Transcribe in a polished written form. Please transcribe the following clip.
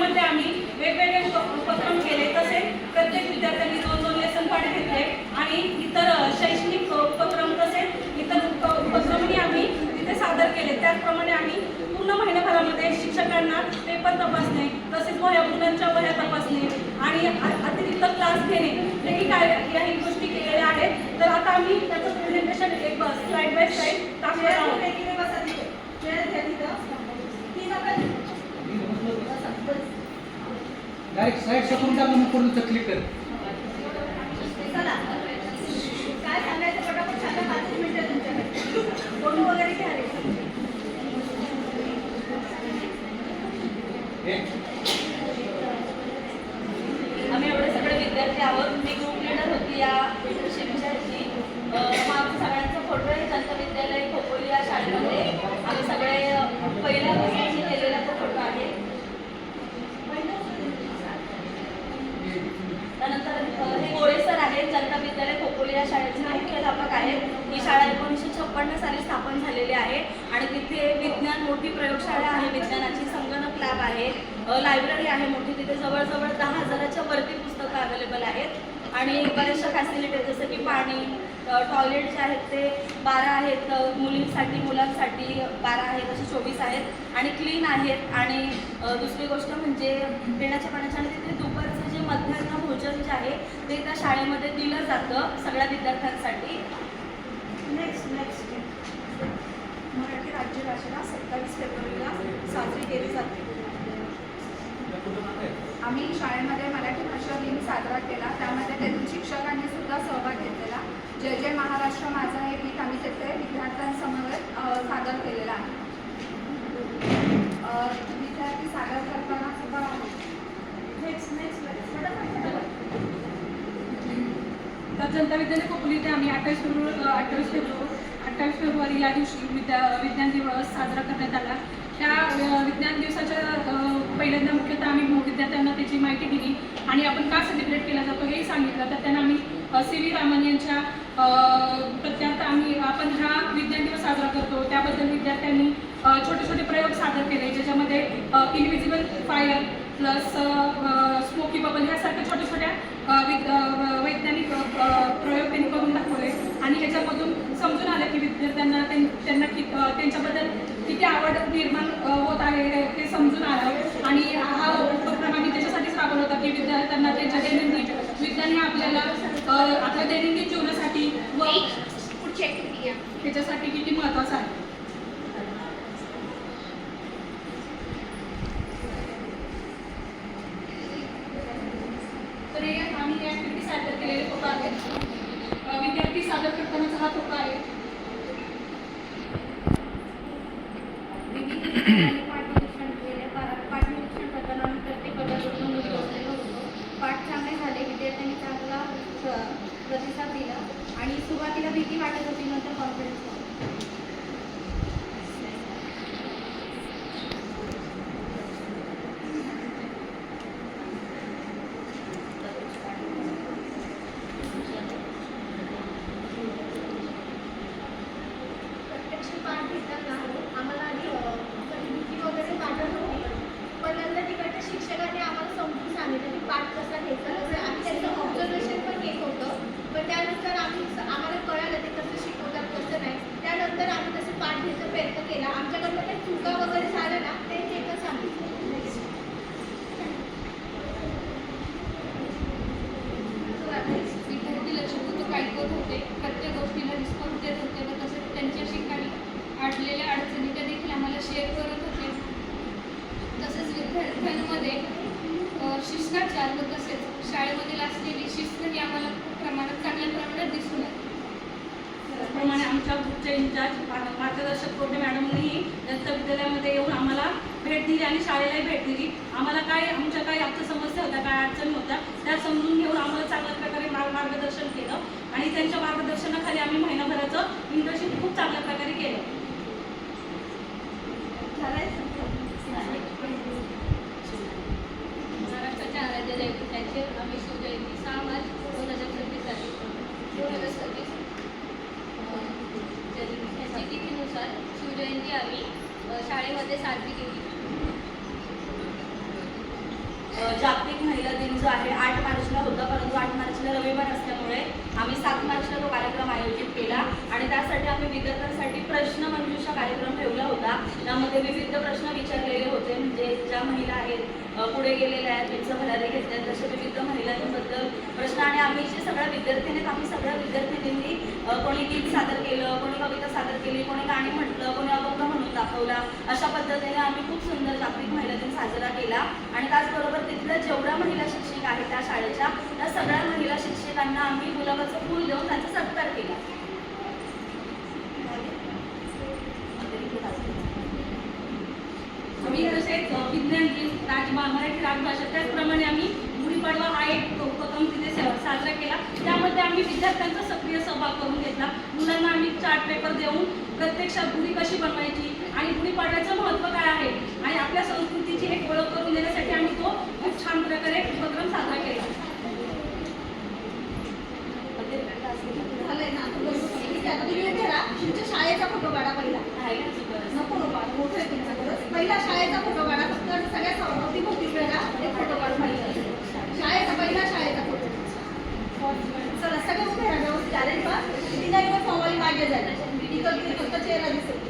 शाळेमध्ये आम्ही वेगवेगळे उपक्रम केले, तसेच प्रत्येक विद्यार्थ्यांनी 2-2 लेसन पाठ घेतले आणि इतर शैक्षणिक उपक्रम तसेच इतर उपक्रमही आम्ही तिथे सादर केले। त्याचप्रमाणे आम्ही पूर्ण महिन्याभरामध्ये शिक्षकांना पेपर तपासणे, तसेच मुलांच्या वह्या तपासणे आणि अतिरिक्त क्लास घेणे हेही काही गोष्टी केलेल्या आहेत। तर आता आम्ही त्याचं प्रेझेंटेशन एक स्लाइड बाय स्लाइड टाकणार आहोत। डायरेक्ट स्लाइड शकून टाका, मग पूर्ण क्लिक कर। चला काय सांगायचं फटाफट सांगा, 5 मिनिटं तुमच्याकडे। फोन वगैरे घ्या रे। आम्ही एवढे सगळे विद्यार्थी आहोत। मी ग्रुप लीडर होती या इंटर्नशिपच्या ह्याची। माझं सगळ्यांचा फोटो आहे जनता विद्यालय खोपोली या शाळेमध्ये आम्ही सगळे पहिल्या वर्षाची केलेला तो फोटो आहे। त्यानंतर हे गोळे सर आहेत, जनता विद्यालय खोपोली या शाळेचे मुख्याध्यापक आहेत। ही शाळा 1956 साली स्थापन झालेली आहे आणि तिथे विज्ञान मोठी प्रयोगशाळा आहे, विज्ञानाची संगणक लॅब आहे, लायब्ररी आहे मोठी। तिथे जवळजवळ 10,000च्या वरती पुस्तकं अवेलेबल आहेत आणि बऱ्याचशा फॅसिलिटीज जसं की पाणी, टॉयलेट जे आहेत ते 12 आहेत, मुलींसाठी मुलांसाठी 12 आहेत, असे 24 आहेत आणि क्लीन आहेत। आणि दुसरी गोष्ट म्हणजे पिण्याच्या पाण्याच्या आणि तिथे दुपारचं जे मध्यान्ह भोजन जे आहे ते त्या शाळेमध्ये दिलं जातं सगळ्या विद्यार्थ्यांसाठी। नेक्स्ट मराठी राज्यभाषा 27 फेब्रुवारीला साजरी केली जाते। आम्ही शाळेमध्ये मराठी भाषा दिन साजरा केला, त्यामध्ये तेथील शिक्षकांनी सुद्धा सहभाग घेतलेला। जय जय महाराष्ट्र माझा हे गीत आम्ही तिथे विद्यार्थ्यांसमोर सादर केलेलं आहे। विद्यार्थी सादर करताना सुद्धा तर जनता विद्यालय खोपोली ते आम्ही 28 फेब्रुवारी या दिवशी विज्ञान दिवस साजरा करण्यात आला। त्या विज्ञान दिवसाच्या पहिल्यांदा मुख्यतः आम्ही विद्यार्थ्यांना त्याची माहिती दिली आणि आपण का सेलिब्रेट केला जातो हेही सांगितलं। तर त्यांना आम्ही CV रामन यांच्या प्रत्यार्थ आपण हा विज्ञान दिवस साजरा करतो त्याबद्दल विद्यार्थ्यांनी छोटे छोटे प्रयोग सादर केले, ज्याच्यामध्ये invisible fire plus smoky bubble ह्यासारख्या छोट्या छोट्या वैज्ञानिक प्रयोग त्यांनी करून दाखवले आणि ह्याच्यामधून समजून आलं की विद्यार्थ्यांना त्यांच्याबद्दल किती आवड निर्माण होत आहे ते समजून आलं। आणि हा उपक्रम आम्ही त्याच्यासाठीच राबवला होता की विद्यार्थ्यांना त्यांच्या दैनंदिन विज्ञान हे आपल्याला आपल्या दैनंदिन जीवनासाठी व त्याच्यासाठी किती महत्त्वाचं आहे। तर हे आम्ही ॲक्टिव्हिटी सादर केलेले फोटो आहेत। विद्यार्थी सादर करतानाचा हा फोटो आहे। पाठनिरीक्षण करताना आम्ही प्रत्येक पदार्थ बसलेलो होतो। पाठ चांगले झाले, विद्यार्थ्यांनी चांगला प्रतिसाद दिला आणि सुरुवातीला भीती वाटत होती, नंतर कॉन्फिडन्स आला। शिक्षकांनी आम्हाला समजून सांगितलं की पाठ कसा घ्यायचा, आम्ही त्याचं ऑब्झर्वेशन पण घेत होतं, पण त्यानंतर आम्हाला कळालं ते कसं शिकवतात कसं नाही। त्यानंतर आम्ही तसं पाठ घ्यायचा प्रयत्न केला। आमच्याकडनं काही चुका वगैरे झाल्या ना ते पण सांगितलं। विद्यार्थी लक्षपूर्वक ऐकत होते, प्रत्येक गोष्टीला रिस्पॉन्स देत होते व तसेच त्यांच्याशी काही अडलेल्या अडचणी त्या देखील आम्हाला शेअर करत होते। तसेच विद्यार्थ्यांमध्ये शिष्टाचार व तसेच शाळेमधील असलेली शिस्त ही आम्हाला चांगल्या प्रमाणात दिसून आली। त्याचप्रमाणे आमच्या ग्रुपचे इंचार्ज मार्गदर्शक कोटे मॅडमनीही जनता विद्यालयामध्ये येऊन आम्हाला भेट दिली आणि शाळेलाही भेट दिली। आम्हाला आमच्या काही आमच्या समस्या होत्या, काय अडचणी होत्या त्या समजून घेऊन आम्हाला चांगल्या प्रकारे मार्गदर्शन केलं आणि त्यांच्या मार्गदर्शनाखाली आम्ही महिनाभराचं इंटर्नशिप खूप चांगल्या प्रकारे केलं। महाराष्ट्राच्या आराध्य दैवताचे आम्ही शिवजयंती 6 मार्च 2026 ह्याची तिथीनुसार शिवजयंती आम्ही शाळेमध्ये साजरी केली। जागतिक महिला दिन जो आहे 8 मार्चला होता, परंतु 8 मार्चला रविवार असल्यामुळे आम्ही 7 मार्चला तो कार्यक्रम आयोजित केला आणि त्यासाठी आम्ही विद्यार्थ्यांसाठी प्रश्नमंजुषा कार्यक्रम ठेवला होता. त्यामध्ये विविध प्रश्न विचारलेले होते, म्हणजे ज्या महिला आहेत पुढे गेलेल्या आहेत, त्यांचं भरारी घेतल्या, तसे विविध महिलांबद्दल प्रश्न. आणि आम्ही जे सगळ्या विद्यार्थी आहेत, आम्ही सगळ्या विद्यार्थिनींनी कोणी गीत सादर केलं, कोणी कविता सादर केली, कोणी गाणी म्हटलं, कोणी अभंग म्हणून दाखवला. अशा पद्धतीने आम्ही खूप सुंदर जागतिक महिला दिन साजरा केला. आणि त्याचबरोबर तिथल्या जेवढ्या महिला शिक्षक आहेत त्या शाळेच्या, त्या सगळ्या महिला शिक्षकांना आम्ही गुलाबाचं फूल देऊन त्यांचा सत्कार केला. आम्ही तसेच विज्ञान दिन, मराठी राजभाषा, त्याचप्रमाणे आम्ही गुढीपाडवा हा एक उपक्रम तिथे साजरा केला. त्यामध्ये आम्ही विद्यार्थ्यांचा सक्रिय सहभाग करून घेतला. मुलांना आम्ही चार्ट पेपर देऊन प्रत्यक्षात गुढी कशी बनवायची आणि गुढीपाडव्याचं महत्त्व काय आहे आणि आपल्या संस्कृतीची एक ओळख करून देण्यासाठी आम्ही तो खूप छान प्रकारे उपक्रम साजरा केला. झालंय ना, आता बरोबर. ठीक आहे, आता तुम्ही उभे राहा. तुमच्या शाळेचा फोटो काढा पहिला. नको नको, मोठं आहे तुमच्याकडं. पहिला शाळेचा फोटो काढा. फक्त सगळ्या सवतीभोवती उभे राहा. एक फोटो काढ पहिला. पहिला शाळेचा फोटो. चला सगळे उभे राहा. व्यवस्थित आले पहा. ती नाही फॉर्मली मागे झाली. ती फक्त चेहरा दिसेल.